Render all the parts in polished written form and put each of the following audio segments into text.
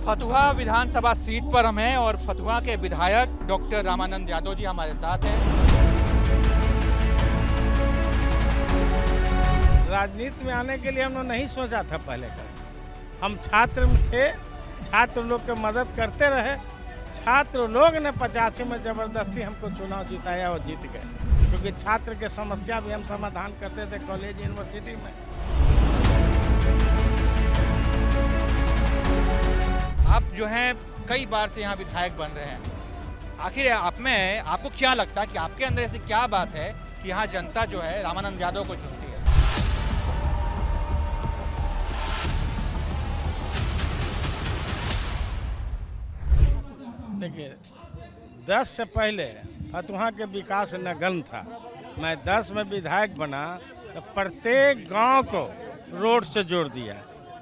फतुहा विधानसभा seat पर हम हैं और फतुहा के विधायक डॉक्टर रामानंद यादव जी हमारे साथ हैं। राजनीति में आने के लिए हम लोग नहीं सोचा था पहले का। हम छात्र में थे, छात्र लोग के मदद करते रहे। छात्र लोग ने 85 में जबरदस्ती हमको चुनाव जिताया और जीत गए, क्योंकि छात्र के समस्या भी हम समाधान करते थे कॉलेज यूनिवर्सिटी में। आप जो हैं कई बार से यहाँ विधायक बन रहे हैं, आखिर आपको क्या लगता है कि आपके अंदर ऐसी क्या बात है कि यहाँ जनता जो है रामानंद यादव को चुनती है? देखिए, 10 से पहले फतुहा के विकास नगण्य था। मैं 10 में विधायक बना तो प्रत्येक गांव को रोड से जोड़ दिया,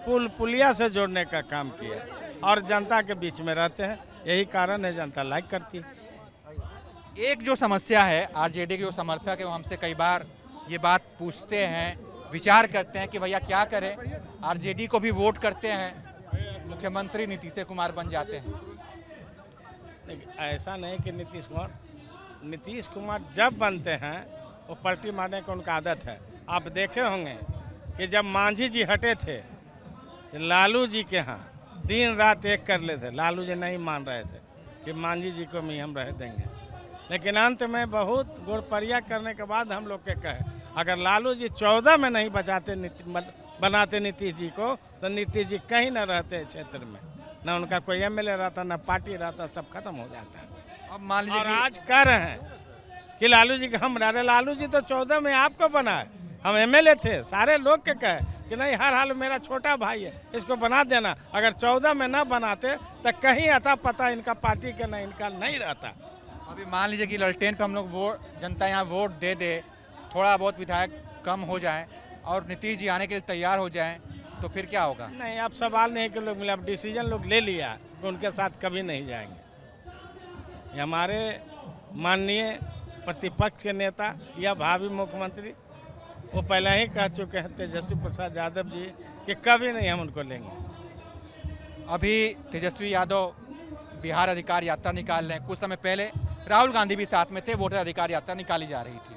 पुल पुलिया से जोड़ने का काम किया और जनता के बीच में रहते हैं, यही कारण है जनता लाइक करती है। एक जो समस्या है, आरजेडी के जो समर्थक है वो हमसे कई बार ये बात पूछते हैं, विचार करते हैं कि भैया क्या करें, आरजेडी को भी वोट करते हैं, मुख्यमंत्री नीतीश कुमार बन जाते हैं। ऐसा नहीं कि नीतीश कुमार जब बनते हैं वो पलटी मारने की उनका आदत है। आप देखे होंगे कि जब मांझी जी हटे थे तो लालू जी के यहाँ दिन रात एक कर लेते। लालू जी नहीं मान रहे थे कि मांझी जी को भी हम रह देंगे, लेकिन अंत में बहुत गुड़परिया करने के बाद हम लोग के कहे, अगर लालू जी 14 में नहीं बनाते नीतीश जी को तो नीतीश जी कहीं न रहते क्षेत्र में, न उनका कोई एमएलए रहता, न पार्टी रहता, सब खत्म हो जाता है। अब मान लीजिए और आज कह रहे हैं कि लालू जी हम डाले, लालू जी तो 14 में आपको बनाए, हम एमएलए थे, सारे लोग के कहे कि नहीं हर हाल मेरा छोटा भाई है, इसको बना देना। अगर 14 में ना बनाते तो कहीं आता पता इनका पार्टी के नहीं इनका नहीं रहता। अभी मान लीजिए कि ललटेन पे हम लोग जनता यहाँ वोट दे दे, थोड़ा बहुत विधायक कम हो जाए और नीतीश जी आने के लिए तैयार हो जाएं, तो फिर क्या होगा? नहीं, अब सवाल नहीं कि लोग मिले, अब डिसीजन लोग ले लिया कि उनके साथ कभी नहीं जाएंगे। ये हमारे माननीय प्रतिपक्ष के नेता या भावी मुख्यमंत्री वो पहले ही कह चुके हैं, तेजस्वी प्रसाद यादव जी, कि कभी नहीं हम उनको लेंगे। अभी तेजस्वी यादव बिहार अधिकार यात्रा निकाल रहे हैं, कुछ समय पहले राहुल गांधी भी साथ में थे, वोटर अधिकार यात्रा निकाली जा रही थी।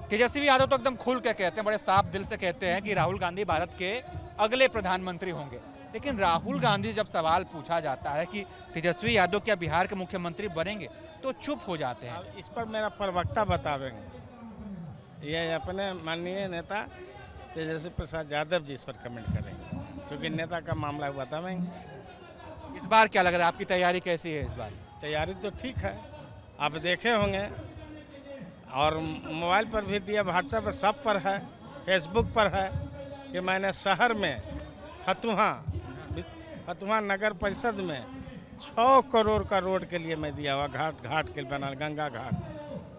तेजस्वी यादव तो एकदम खुल के कहते हैं, बड़े साफ दिल से कहते हैं कि राहुल गांधी भारत के अगले प्रधानमंत्री होंगे, लेकिन राहुल गांधी जब सवाल पूछा जाता है कि तेजस्वी यादव क्या बिहार के मुख्यमंत्री बनेंगे तो चुप हो जाते हैं। इस पर मेरा प्रवक्ता बतावेंगे, ये अपने माननीय नेता तेजस्वी प्रसाद यादव जी इस पर कमेंट करेंगे, क्योंकि नेता का मामला बतावेंगे। इस बार क्या लग रहा है, आपकी तैयारी कैसी है? इस बार तैयारी तो ठीक है, आप देखे होंगे और मोबाइल पर भी दिया, व्हाट्सएप पर सब पर है, फेसबुक पर है कि मैंने शहर में फतुहा नगर परिषद में 6 करोड़ का रोड के लिए मैं दिया हुआ, घाट के बना, गंगा घाट,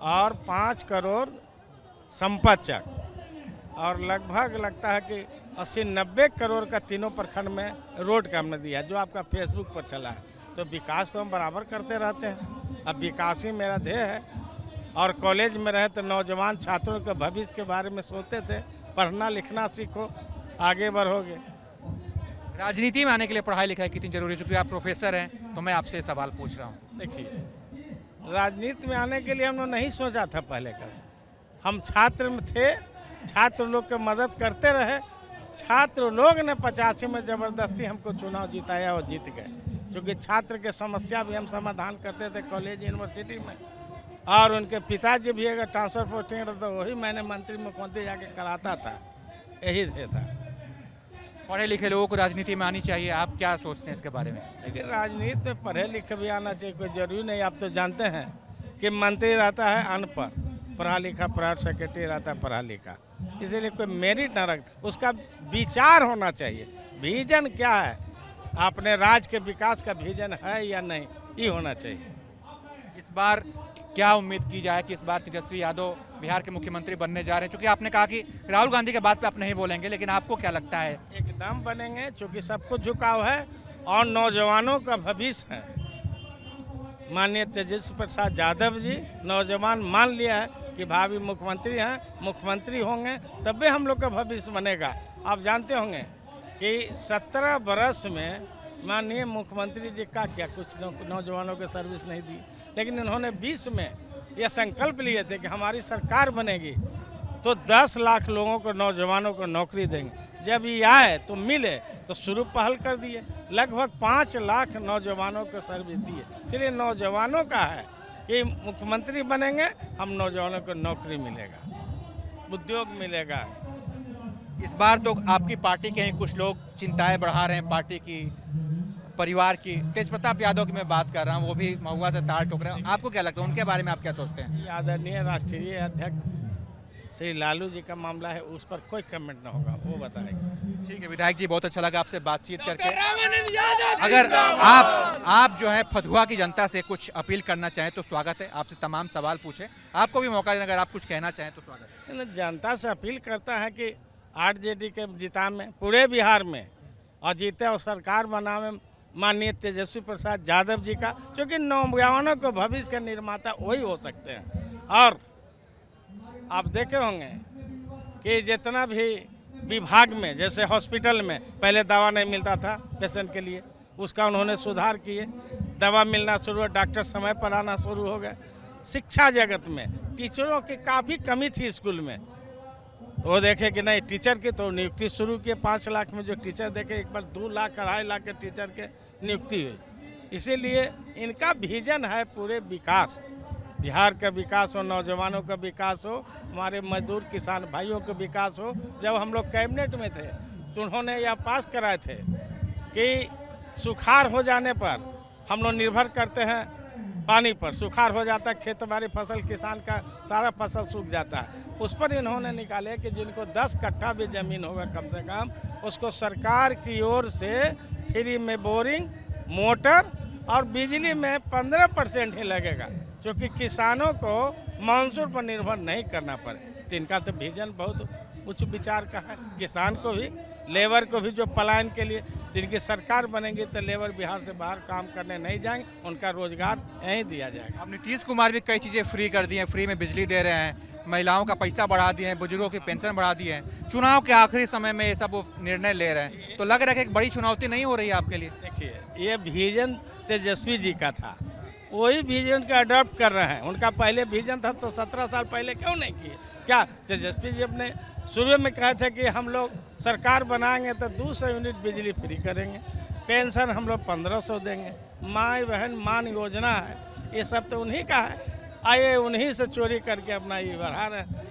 और 5 करोड़ संपत चक, और लगभग लगता है कि 80-90 करोड़ का तीनों प्रखंड में रोड का हमने दिया, जो आपका फेसबुक पर चला है। तो विकास तो हम बराबर करते रहते हैं, अब विकास ही मेरा ध्येय है। और कॉलेज में रहे तो नौजवान छात्रों के भविष्य के बारे में सोचते थे, पढ़ना लिखना सीखो, आगे बढ़ोगे। राजनीति में आने के लिए पढ़ाई लिखाई कितनी जरूरी है? चूंकि आप प्रोफेसर हैं तो मैं आपसे सवाल पूछ रहा हूँ। देखिए, राजनीति में आने के लिए हम लोग नहीं सोचा था पहले का। हम छात्र में थे, छात्र लोग के मदद करते रहे। छात्र लोग ने 85 में जबरदस्ती हमको चुनाव जिताया और जीत गए, क्योंकि छात्र के समस्या भी हम समाधान करते थे कॉलेज यूनिवर्सिटी में। और उनके पिताजी भी अगर ट्रांसफर पोस्टिंग रहता तो वही मैंने मंत्री मुख्यमंत्री जाके कराता था, यही था। पढ़े लिखे लोगों को राजनीति में आनी चाहिए, आप क्या सोचते हैं इसके बारे में? लेकिन राजनीति में पढ़े लिखे भी आना चाहिए, कोई जरूरी नहीं। आप तो जानते हैं कि मंत्री रहता है अनपढ़, पढ़ा लिखा प्राइवेट सेक्रेटरी रहता है पढ़ा लिखा, इसीलिए कोई मेरिट न रखता, उसका विचार होना चाहिए। विजन क्या है, अपने राज्य के विकास का विजन है या नहीं, ये होना चाहिए। इस बार क्या उम्मीद की जाए कि इस बार तेजस्वी यादव बिहार के मुख्यमंत्री बनने जा रहे हैं? क्योंकि आपने कहा कि राहुल गांधी के बात पे आप नहीं बोलेंगे, लेकिन आपको क्या लगता है? एकदम बनेंगे, क्योंकि सबको झुकाव है और नौजवानों का भविष्य है। माननीय तेजस्वी प्रसाद यादव जी नौजवान मान लिया है कि भावी मुख्यमंत्री हैं, मुख्यमंत्री होंगे तभी हम लोग का भविष्य बनेगा। आप जानते होंगे कि 17 बरस में माननीय मुख्यमंत्री जी का क्या कुछ नौजवानों को सर्विस नहीं दी, लेकिन इन्होंने 20 में यह संकल्प लिए थे कि हमारी सरकार बनेगी तो 10 लाख लोगों को, नौजवानों को नौकरी देंगे। जब ये आए तो मिले तो शुरू पहल कर दिए, लगभग 5 लाख नौजवानों को सर्विस दिए। इसलिए नौजवानों का है कि मुख्यमंत्री बनेंगे, हम नौजवानों को नौकरी मिलेगा, उद्योग मिलेगा। इस बार तो आपकी पार्टी के ही कुछ लोग चिंताएं बढ़ा रहे हैं पार्टी की, परिवार की। तेज प्रताप यादव की मैं बात कर रहा हूँ, वो भी महुआ से ताल ठोक रहे हैं। आपको क्या लगता है, उनके बारे में आप क्या सोचते हैं? आदरणीय राष्ट्रीय अध्यक्ष श्री लालू जी का मामला है, उस पर कोई कमेंट ना होगा, वो बताएंगे। ठीक है विधायक जी, बहुत अच्छा लगा आपसे बातचीत करके। अगर आप जो है फतुहा की जनता से कुछ अपील करना चाहें तो स्वागत है, आपसे तमाम सवाल पूछे, आपको भी मौका दें, अगर आप कुछ कहना चाहें तो स्वागत है। जनता से अपील करता है कि आरजेडी के जिता में पूरे बिहार में और जीते और सरकार बनावे माननीय तेजस्वी प्रसाद यादव जी का, क्योंकि नौजवानों को भविष्य के निर्माता वही हो सकते हैं। और आप देखे होंगे कि जितना भी विभाग में, जैसे हॉस्पिटल में पहले दवा नहीं मिलता था पेशेंट के लिए, उसका उन्होंने सुधार किए, दवा मिलना शुरू हुआ, डॉक्टर समय पर आना शुरू हो गए। शिक्षा जगत में टीचरों की काफ़ी कमी थी स्कूल में, तो वो देखे कि नहीं टीचर की, तो नियुक्ति शुरू किए। 5 लाख में जो टीचर देखे, एक बार 2 लाख 2.5 लाख के टीचर के नियुक्ति हुई। इसीलिए इनका विजन है पूरे विकास, बिहार का विकास हो, नौजवानों का विकास हो, हमारे मजदूर किसान भाइयों का विकास हो। जब हम लोग कैबिनेट में थे तो उन्होंने यह पास कराए थे कि सुखाड़ हो जाने पर हम लोग निर्भर करते हैं पानी पर, सुखाड़ हो जाता है, खेती बाड़ी फसल, किसान का सारा फसल सूख जाता है। उस पर इन्होंने निकाले कि जिनको 10 कट्ठा भी ज़मीन होगा कम से कम, उसको सरकार की ओर से फ्री में बोरिंग, मोटर और बिजली में 15% ही लगेगा, क्योंकि किसानों को मानसून पर निर्भर नहीं करना पड़े। तो इनका तो विजन बहुत उच्च विचार का है। किसान को भी, लेबर को भी, जो पलायन के लिए जिनकी सरकार बनेगी तो लेबर बिहार से बाहर काम करने नहीं जाएंगे, उनका रोजगार यहीं दिया जाएगा। अब नीतीश कुमार भी कई चीज़ें फ्री कर दी हैं, फ्री में बिजली दे रहे हैं, महिलाओं का पैसा बढ़ा दिए हैं, बुजुर्गों की पेंशन बढ़ा दी है। चुनाव के आखिरी समय में ये सब वो निर्णय ले रहे हैं, तो लग रहा है कि एक बड़ी चुनौती नहीं हो रही है आपके लिए? देखिए, ये विजन तेजस्वी जी का था, वही विजन का अडॉप्ट कर रहे हैं। उनका पहले विजन था तो 17 साल पहले क्यों नहीं किए? क्या तेजस्वी जी अपने शुरू में कहे थे कि हम लोग सरकार बनाएंगे तो 200 यूनिट बिजली फ्री करेंगे, पेंशन हम लोग 1500 देंगे, माँ बहन मान योजना है, ये सब तो उन्हीं का है। आए उन्हीं से चोरी करके अपना ये बढ़ा रहे हैं।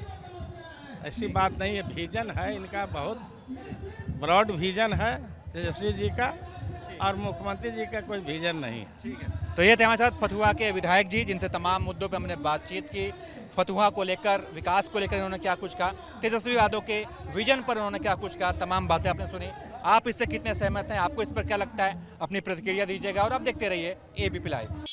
ऐसी बात नहीं है, विजन है इनका, बहुत ब्रॉड विजन है तेजस्वी जी का, और मुख्यमंत्री जी का कोई विजन नहीं है। ठीक है, तो ये थे हमारे साथ फतुहा के विधायक जी, जिनसे तमाम मुद्दों पर हमने बातचीत की। फतुहा को लेकर, विकास को लेकर उन्होंने क्या कुछ कहा, तेजस्वी यादव के विजन पर उन्होंने क्या कुछ कहा, तमाम बातें आपने सुनी। आप इससे कितने सहमत हैं, आपको इस पर क्या लगता है, अपनी प्रतिक्रिया दीजिएगा और आप देखते रहिए ABP लाइव।